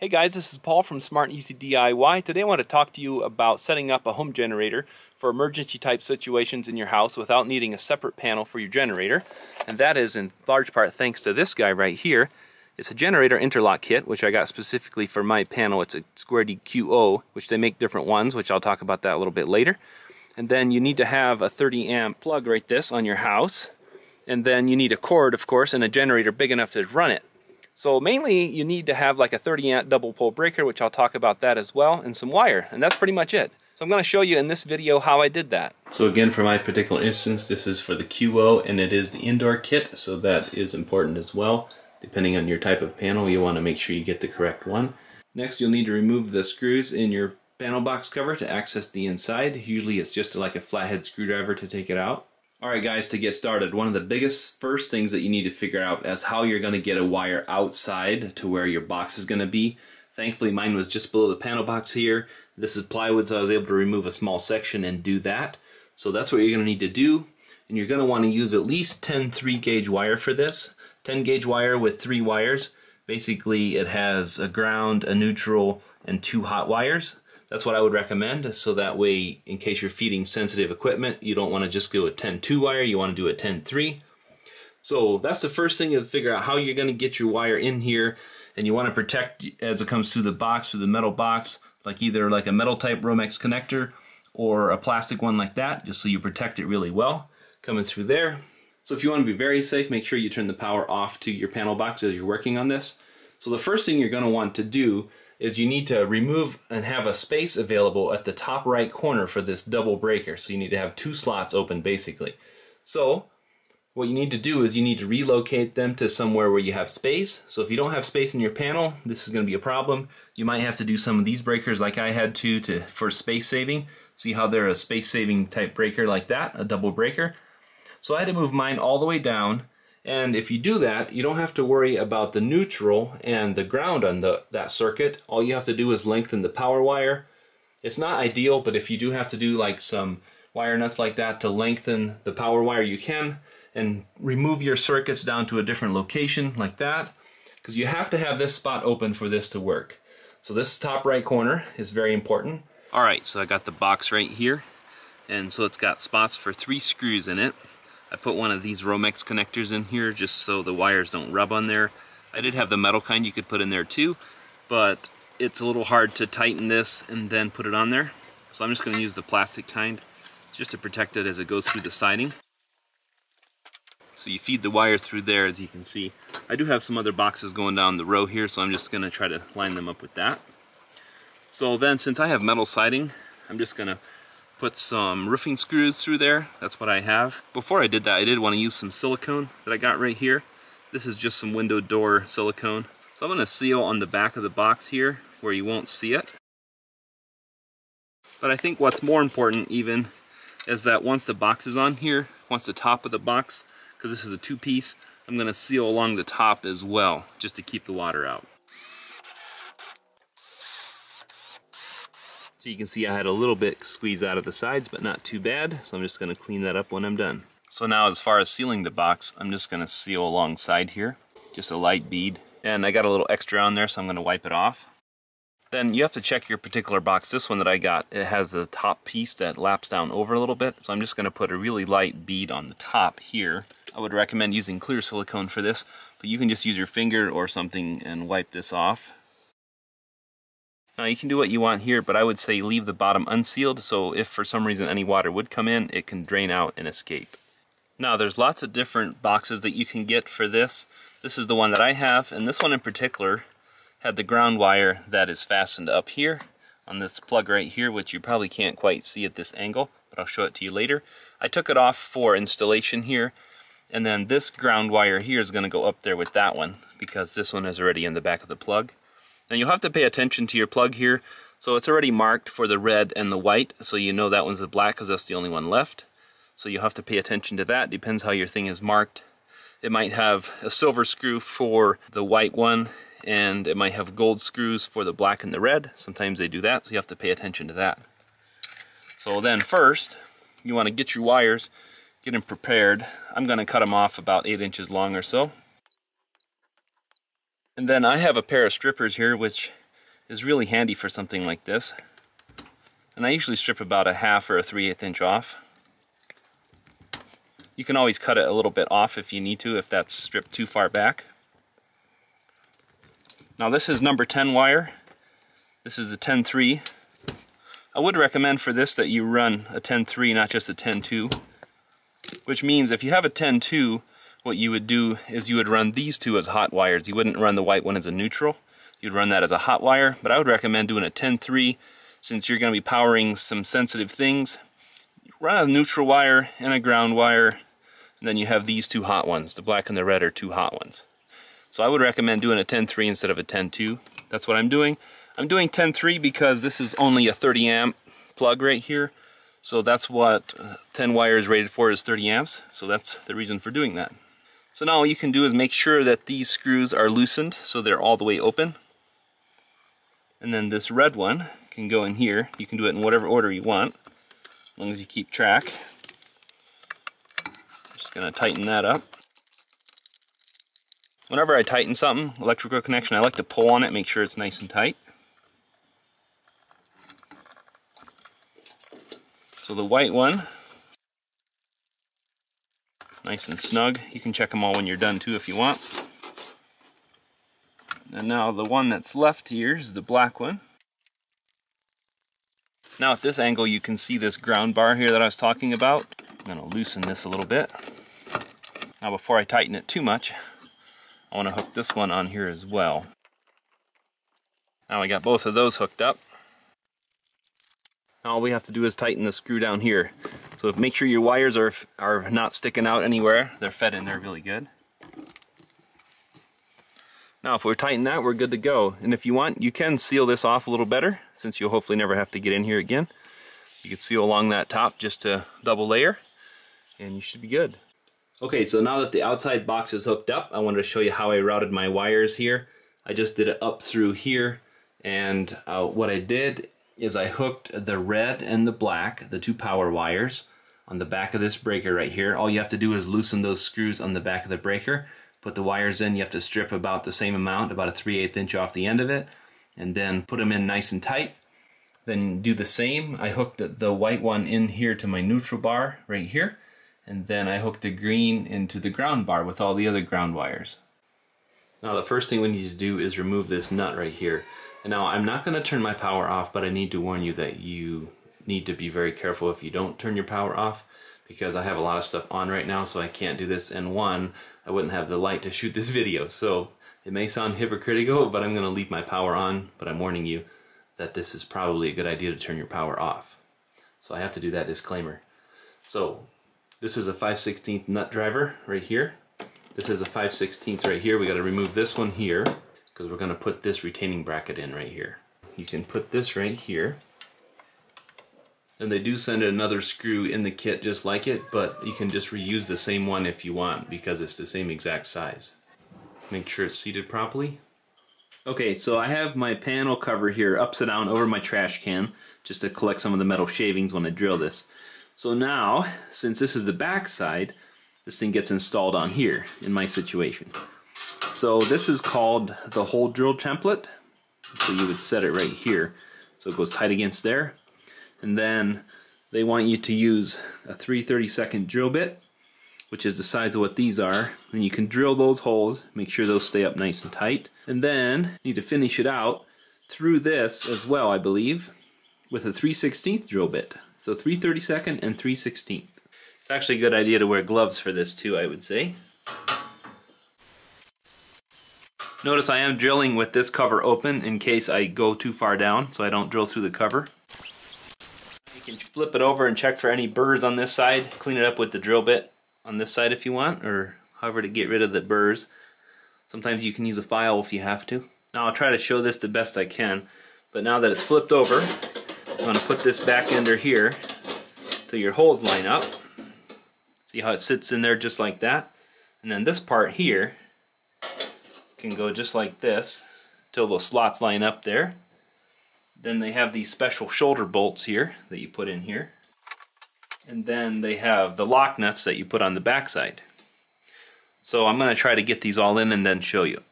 Hey guys, this is Paul from Smart and Easy DIY. Today I want to talk to you about setting up a home generator for emergency type situations in your house without needing a separate panel for your generator. And that is in large part thanks to this guy right here. It's a generator interlock kit, which I got specifically for my panel. It's a Square DQO, which they make different ones, which I'll talk about that a little bit later. And then you need to have a 30 amp plug right this on your house. And then you need a cord, of course, and a generator big enough to run it. So mainly you need to have like a 30 amp double pole breaker, which I'll talk about that as well, and some wire, and that's pretty much it. So I'm going to show you in this video how I did that. So again, for my particular instance, this is for the QO and it is the indoor kit, so that is important as well. Depending on your type of panel, you want to make sure you get the correct one. Next, you'll need to remove the screws in your panel box cover to access the inside. Usually it's just like a flathead screwdriver to take it out. Alright guys, to get started, one of the biggest first things that you need to figure out is how you're going to get a wire outside to where your box is going to be. Thankfully mine was just below the panel box here. This is plywood, so I was able to remove a small section and do that. So that's what you're going to need to do. And you're going to want to use at least 10 3-gauge wire for this. 10 gauge wire with 3 wires. Basically it has a ground, a neutral, and 2 hot wires. That's what I would recommend, so that way, in case you're feeding sensitive equipment, you don't want to just go with 10-2 wire, you want to do a 10-3. So that's the first thing, is figure out how you're going to get your wire in here, and you want to protect as it comes through the box, through the metal box, like either like a metal type Romex connector or a plastic one like that, just so you protect it really well, coming through there. So if you want to be very safe, make sure you turn the power off to your panel box as you're working on this. So the first thing you're going to want to do is you need to remove and have a space available at the top right corner for this double breaker. So you need to have 2 slots open basically. So what you need to do is you need to relocate them to somewhere where you have space. So if you don't have space in your panel, this is going to be a problem. You might have to do some of these breakers like I had to for space saving. See how they're a space saving type breaker like that, a double breaker. So I had to move mine all the way down. And if you do that, you don't have to worry about the neutral and the ground on that circuit. All you have to do is lengthen the power wire. It's not ideal, but if you do have to do like some wire nuts like that to lengthen the power wire, you can. And remove your circuits down to a different location like that, because you have to have this spot open for this to work. So this top right corner is very important. Alright, so I got the box right here, and so it's got spots for 3 screws in it. I put one of these Romex connectors in here just so the wires don't rub on there. I did have the metal kind you could put in there too, but it's a little hard to tighten this and then put it on there. So I'm just going to use the plastic kind just to protect it as it goes through the siding. So you feed the wire through there, as you can see. I do have some other boxes going down the row here, so I'm just going to try to line them up with that. So then, since I have metal siding, I'm just going to put some roofing screws through there. That's what I have. Before I did that, I did want to use some silicone that I got right here. This is just some window door silicone. So I'm going to seal on the back of the box here where you won't see it. But I think what's more important even is that once the box is on here, once the top of the box, because this is a 2-piece, I'm going to seal along the top as well, just to keep the water out. So you can see I had a little bit squeezed out of the sides, but not too bad. So I'm just going to clean that up when I'm done. So now as far as sealing the box, I'm just going to seal alongside here. Just a light bead. And I got a little extra on there, so I'm going to wipe it off. Then you have to check your particular box. This one that I got, it has a top piece that laps down over a little bit. So I'm just going to put a really light bead on the top here. I would recommend using clear silicone for this, but you can just use your finger or something and wipe this off. Now you can do what you want here, but I would say leave the bottom unsealed, so if for some reason any water would come in, it can drain out and escape. Now there's lots of different boxes that you can get for this. This is the one that I have, and this one in particular had the ground wire that is fastened up here on this plug right here, which you probably can't quite see at this angle, but I'll show it to you later. I took it off for installation here, and then this ground wire here is going to go up there with that one, because this one is already in the back of the plug. Now you'll have to pay attention to your plug here. So it's already marked for the red and the white, so you know that one's the black because that's the only one left. So you'll have to pay attention to that. Depends how your thing is marked. It might have a silver screw for the white one, and it might have gold screws for the black and the red. Sometimes they do that, so you have to pay attention to that. So then first, you want to get your wires, get them prepared. I'm going to cut them off about 8 inches long or so. And then I have a pair of strippers here, which is really handy for something like this. And I usually strip about a 1/2 or a 3/8 inch off. You can always cut it a little bit off if you need to, if that's stripped too far back. Now this is number 10 wire. This is the 10-3. I would recommend for this that you run a 10-3, not just a 10-2. Which means if you have a 10-2, what you would do is you would run these two as hot wires. You wouldn't run the white one as a neutral. You'd run that as a hot wire, but I would recommend doing a 10-3 since you're going to be powering some sensitive things. Run a neutral wire and a ground wire, and then you have these two hot ones. The black and the red are two hot ones. So I would recommend doing a 10-3 instead of a 10-2. That's what I'm doing. I'm doing 10-3 because this is only a 30 amp plug right here. So that's what 10 wire is rated for, is 30 amps. So that's the reason for doing that. So now all you can do is make sure that these screws are loosened so they're all the way open. And then this red one can go in here. You can do it in whatever order you want, as long as you keep track. Just gonna tighten that up. Whenever I tighten something, electrical connection, I like to pull on it, make sure it's nice and tight. So the white one, nice and snug. You can check them all when you're done too if you want. And now the one that's left here is the black one. Now at this angle you can see this ground bar here that I was talking about. I'm going to loosen this a little bit. Now before I tighten it too much, I want to hook this one on here as well. Now I got both of those hooked up. Now all we have to do is tighten the screw down here. So make sure your wires are not sticking out anywhere. They're fed in there really good. Now if we're tightened that, we're good to go. And if you want, you can seal this off a little better, since you'll hopefully never have to get in here again. You can seal along that top just to double layer, and you should be good. Okay, so now that the outside box is hooked up, I wanted to show you how I routed my wires here. I just did it up through here, and what I did is I hooked the red and the black, the two power wires, on the back of this breaker right here. All you have to do is loosen those screws on the back of the breaker, put the wires in. You have to strip about the same amount, about a 3/8 inch off the end of it, and then put them in nice and tight. Then do the same. I hooked the white one in here to my neutral bar right here, and then I hooked the green into the ground bar with all the other ground wires. Now the first thing we need to do is remove this nut right here. And now I'm not going to turn my power off, but I need to warn you that you need to be very careful if you don't turn your power off, because I have a lot of stuff on right now, so I can't do this. And one, I wouldn't have the light to shoot this video, so it may sound hypocritical, but I'm going to leave my power on. But I'm warning you that this is probably a good idea to turn your power off. So I have to do that disclaimer. So this is a 5/16 nut driver right here. This is a 5/16 right here. We got to remove this one here because we're going to put this retaining bracket in right here. You can put this right here. And they do send another screw in the kit just like it, but you can just reuse the same one if you want because it's the same exact size. Make sure it's seated properly. Okay, so I have my panel cover here upside down over my trash can just to collect some of the metal shavings when I drill this. So now, since this is the back side, this thing gets installed on here in my situation. So this is called the hole drill template. So you would set it right here so it goes tight against there. And then they want you to use a 3/32 drill bit, which is the size of what these are. And you can drill those holes, make sure those stay up nice and tight. And then you need to finish it out through this as well, I believe, with a 3/16 drill bit. So 3/32 and 3/16. It's actually a good idea to wear gloves for this too, I would say. Notice I am drilling with this cover open in case I go too far down, so I don't drill through the cover. You can flip it over and check for any burrs on this side. Clean it up with the drill bit on this side if you want, or however to get rid of the burrs. Sometimes you can use a file if you have to. Now I'll try to show this the best I can, but now that it's flipped over, I'm going to put this back under here till your holes line up. See how it sits in there just like that? And then this part here can go just like this till those slots line up there. Then they have these special shoulder bolts here that you put in here. And then they have the lock nuts that you put on the back side. So I'm going to try to get these all in and then show you.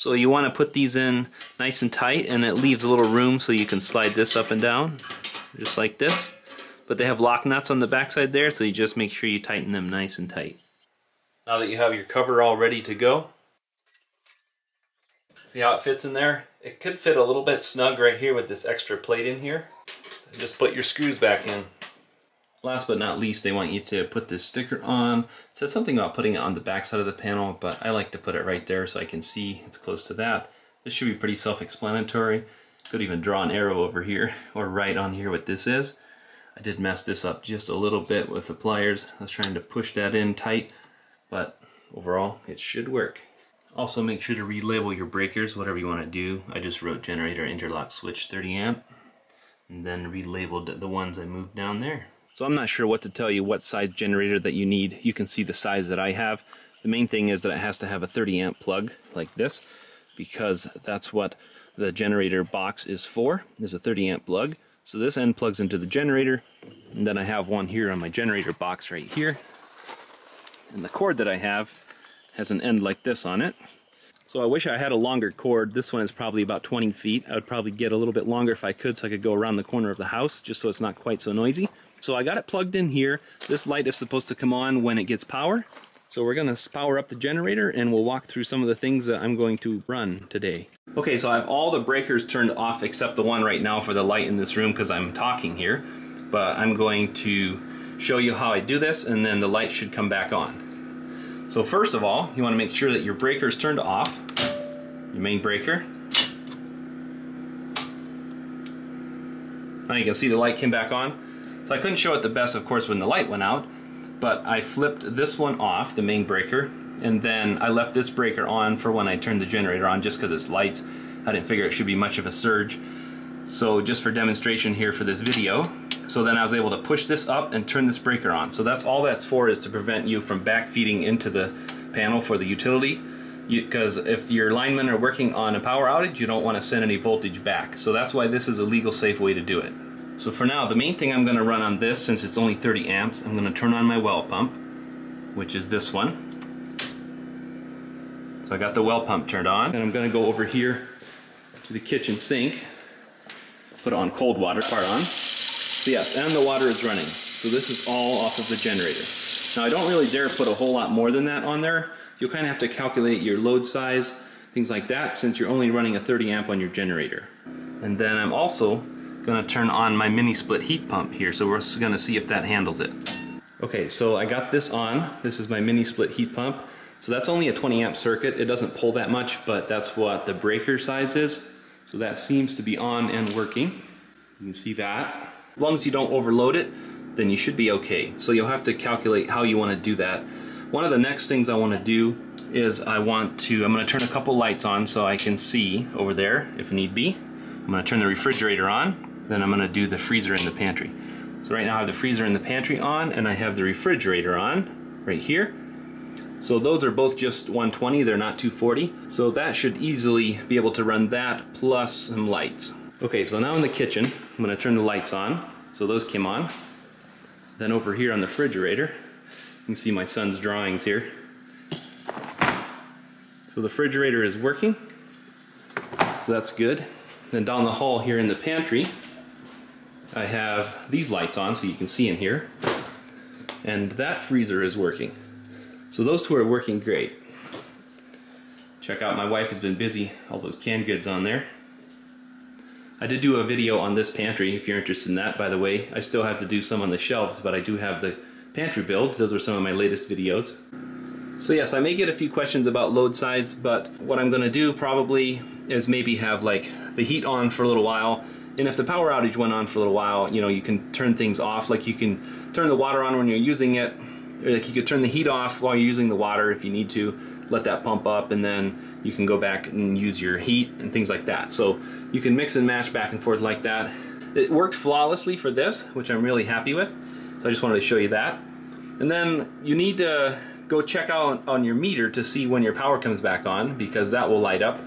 So you want to put these in nice and tight, and it leaves a little room so you can slide this up and down, just like this. But they have lock nuts on the backside there, so you just make sure you tighten them nice and tight. Now that you have your cover all ready to go, see how it fits in there? It could fit a little bit snug right here with this extra plate in here. Just put your screws back in. Last but not least, they want you to put this sticker on. It says something about putting it on the back side of the panel, but I like to put it right there so I can see it's close to that. This should be pretty self-explanatory. Could even draw an arrow over here or right on here what this is. I did mess this up just a little bit with the pliers. I was trying to push that in tight, but overall it should work. Also make sure to relabel your breakers, whatever you want to do. I just wrote generator interlock switch 30 amp and then relabeled the ones I moved down there. So I'm not sure what to tell you what size generator that you need. You can see the size that I have. The main thing is that it has to have a 30 amp plug like this, because that's what the generator box is for, is a 30 amp plug. So this end plugs into the generator, and then I have one here on my generator box right here. And the cord that I have has an end like this on it. So I wish I had a longer cord. This one is probably about 20 feet. I would probably get a little bit longer if I could, so I could go around the corner of the house, just so it's not quite so noisy. So I got it plugged in here. This light is supposed to come on when it gets power. So we're gonna power up the generator and we'll walk through some of the things that I'm going to run today. Okay, so I have all the breakers turned off except the one right now for the light in this room because I'm talking here. But I'm going to show you how I do this, and then the light should come back on. So first of all, you wanna make sure that your breaker is turned off, your main breaker. Now you can see the light came back on. So I couldn't show it the best, of course, when the light went out, but I flipped this one off, the main breaker, and then I left this breaker on for when I turned the generator on, just because it's lights. I didn't figure it should be much of a surge. So just for demonstration here for this video. So then I was able to push this up and turn this breaker on. So that's all that's for, is to prevent you from backfeeding into the panel for the utility. Because if your linemen are working on a power outage, you don't want to send any voltage back. So that's why this is a legal, safe way to do it. So for now, the main thing I'm going to run on this, since it's only 30 amps, I'm going to turn on my well pump, which is this one. So I got the well pump turned on, and I'm going to go over here to the kitchen sink, put it on cold water, part on. So yes, and the water is running. So this is all off of the generator. Now I don't really dare put a whole lot more than that on there. You'll kind of have to calculate your load size, things like that, since you're only running a 30 amp on your generator. And then I'm also going to turn on my mini split heat pump here, so we're going to see if that handles it. Okay, so I got this on. This is my mini split heat pump. So that's only a 20 amp circuit. It doesn't pull that much, but that's what the breaker size is. So that seems to be on and working. You can see that. As long as you don't overload it, then you should be okay. So you'll have to calculate how you want to do that. One of the next things I want to do is I'm going to turn a couple lights on so I can see over there if need be. I'm going to turn the refrigerator on. Then I'm going to do the freezer in the pantry. So right now I have the freezer in the pantry on, and I have the refrigerator on right here. So those are both just 120, they're not 240. So that should easily be able to run that plus some lights. Okay, so now in the kitchen, I'm going to turn the lights on. So those came on. Then over here on the refrigerator, you can see my son's drawings here. So the refrigerator is working, so that's good. Then down the hall here in the pantry, I have these lights on so you can see in here, and that freezer is working. So those two are working great. Check out, my wife has been busy, all those canned goods on there. I did do a video on this pantry if you're interested in that, by the way. I still have to do some on the shelves, but I do have the pantry build. Those are some of my latest videos. So yes, I may get a few questions about load size, but what I'm going to do probably is maybe have like the heat on for a little while. And if the power outage went on for a little while, you know, you can turn things off. Like you can turn the water on when you're using it, or like you could turn the heat off while you're using the water if you need to. Let that pump up, and then you can go back and use your heat and things like that. So you can mix and match back and forth like that. It worked flawlessly for this, which I'm really happy with. So I just wanted to show you that. And then you need to go check out on your meter to see when your power comes back on, because that will light up.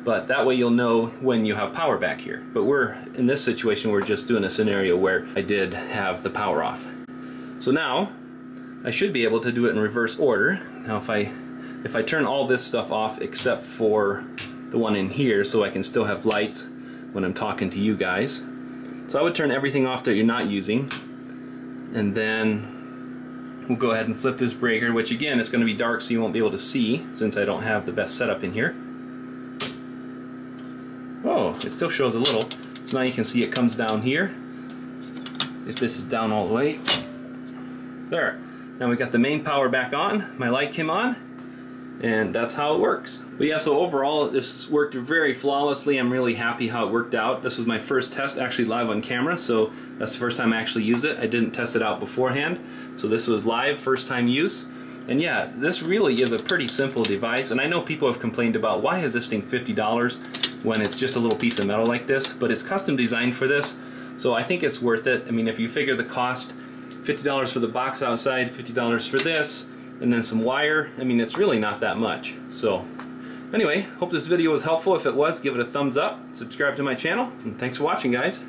But that way you'll know when you have power back here. But in this situation, we're just doing a scenario where I did have the power off. So now, I should be able to do it in reverse order. Now if I turn all this stuff off except for the one in here so I can still have lights when I'm talking to you guys. So I would turn everything off that you're not using, and then we'll go ahead and flip this breaker, which again is going to be dark so you won't be able to see since I don't have the best setup in here. Oh, it still shows a little. So now you can see it comes down here. If this is down all the way. There. Now we got the main power back on. My light came on. And that's how it works. But yeah, so overall this worked very flawlessly. I'm really happy how it worked out. This was my first test actually live on camera, so that's the first time I actually used it. I didn't test it out beforehand. So this was live, first time use. And yeah, this really is a pretty simple device. And I know people have complained about why is this thing $50 when it's just a little piece of metal like this, but it's custom designed for this. So I think it's worth it. I mean, if you figure the cost, $50 for the box outside, $50 for this, and then some wire, I mean, it's really not that much. So anyway, hope this video was helpful. If it was, give it a thumbs up, subscribe to my channel, and thanks for watching, guys.